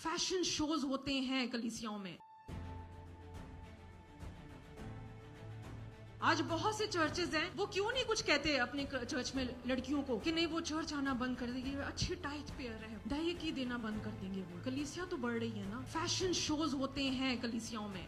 Fashion shows होते हैं कलीसियाओं में। आज बहुत से चर्चेज हैं, वो क्यों नहीं कुछ कहते अपने चर्च में लड़कियों को कि नहीं वो चर्च आना बंद कर देगी, अच्छी टाइट पेयर है, दहेज की देना बंद कर देंगे। वो कलीसिया तो बढ़ रही है ना। फैशन शोज होते हैं कलीसियाओं में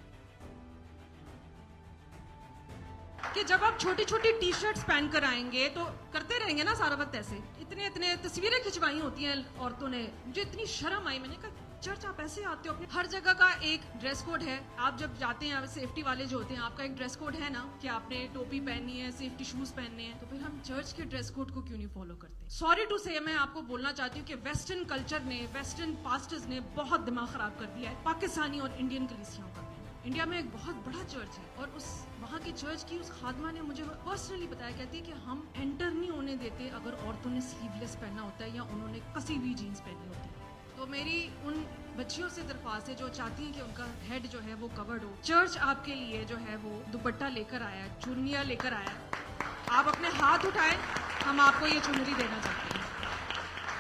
कि जब आप छोटी छोटी टी शर्ट्स पहनकर आएंगे तो करते रहेंगे ना सारा वक्त ऐसे। इतने इतने तस्वीरें खिंचवाई होती हैं औरतों ने, मुझे इतनी शर्म आई। मैंने कहा चर्च आप ऐसे आते हो, अपने हर जगह का एक ड्रेस कोड है। आप जब जाते हैं सेफ्टी वाले जो होते हैं, आपका एक ड्रेस कोड है ना कि आपने टोपी पहननी है, सेफ्टी शूज पहनने हैं। तो फिर हम चर्च के ड्रेस कोड को क्यों नहीं फॉलो करते? सॉरी टू से मैं आपको बोलना चाहती हूँ कि वेस्टर्न कल्चर ने, वेस्टर्न पास्टर्स ने बहुत दिमाग खराब कर दिया है पाकिस्तानी और इंडियन कलीसियाओं का। इंडिया में एक बहुत बड़ा चर्च है और उस वहाँ की चर्च की उस खादमा ने मुझे पर्सनली बताया, कहती है कि हम एंटर नहीं होने देते अगर औरतों ने स्लीवलेस पहनना होता है या उन्होंने कसी हुई जीन्स पहनी होती है। तो मेरी उन बच्चियों से दरख्वास्त है जो चाहती हैं कि उनका हेड जो है वो कवर्ड हो। चर्च आपके लिए जो है वो दुपट्टा लेकर आया है, चुन्नियाँ लेकर आया है। आप अपने हाथ उठाएं, हम आपको ये चुनरी देना चाहते हैं।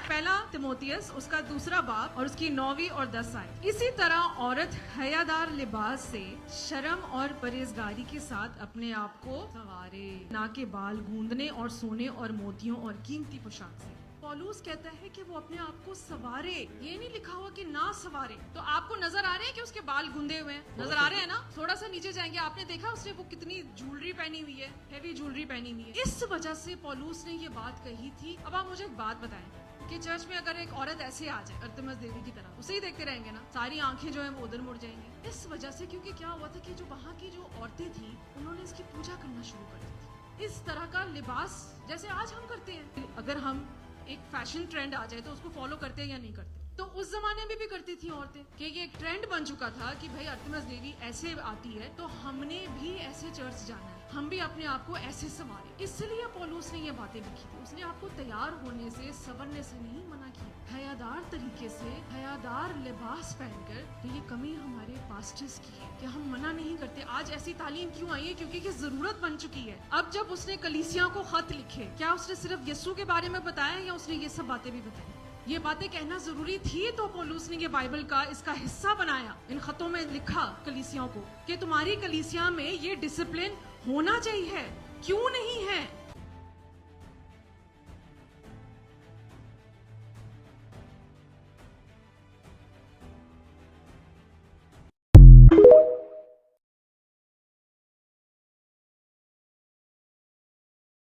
पहला तिमोथियस उसका 2 बाब और उसकी 9वीं और 10 आयत। इसी तरह औरत हयादार लिबास से शर्म और परहेजगारी के साथ अपने आप को संवारे, ना के बाल गूंदने और सोने और मोतियों और कीमती पोशाक से। पौलुस कहता है कि वो अपने आप को सवारे, ये नहीं लिखा हुआ कि ना सवारे। तो आपको नजर आ रहे हैं कि उसके बाल गुंदे हुए हैं? नजर आ रहे हैं ना? थोड़ा सा नीचे जाएंगे, आपने देखा उसने वो कितनी ज्वेलरी पहनी हुई है, हेवी ज्वेलरी पहनी हुई है। इस वजह से पौलुस ने ये बात कही थी। अब आप मुझे एक बात बताएं कि चर्च में अगर एक औरत ऐसे आ जाए अर्थमस देवी की तरह, उसे ही देखते रहेंगे ना? सारी आंखें जो है वो उधर मुड़ जाएंगी। इस वजह से, क्योंकि क्या हुआ था कि जो वहाँ की जो औरतें थी उन्होंने इसकी पूजा करना शुरू कर दी थी। इस तरह का लिबास जैसे आज हम करते हैं, अगर हम एक फैशन ट्रेंड आ जाए तो उसको फॉलो करते हैं या नहीं करते? तो उस जमाने में भी करती थी औरतें कि ये एक ट्रेंड बन चुका था कि भाई अर्थमस देवी ऐसे आती है तो हमने भी ऐसे चर्च जाना है, हम भी अपने आप को ऐसे संवारे। इसलिए पौलुस ने ये बातें लिखी थी। उसने आपको तैयार होने से, संवरने से नहीं मना किया, हयादार तरीके से, हयादार लिबास पहनकर। तो ये कमी हमारे पास्टर्स की है कि हम मना नहीं करते। आज ऐसी तालीम क्यों आई है? क्योंकि जरूरत बन चुकी है। अब जब उसने कलीसिया को खत लिखे, क्या उसने सिर्फ यीशु के बारे में बताया या उसने ये सब बातें भी बताई? ये बातें कहना जरूरी थी तो पौलुस ने ये बाइबल का इसका हिस्सा बनाया। इन खतों में लिखा कलीसियाओं को कि तुम्हारी कलीसिया में ये डिसिप्लिन होना चाहिए। क्यों नहीं है?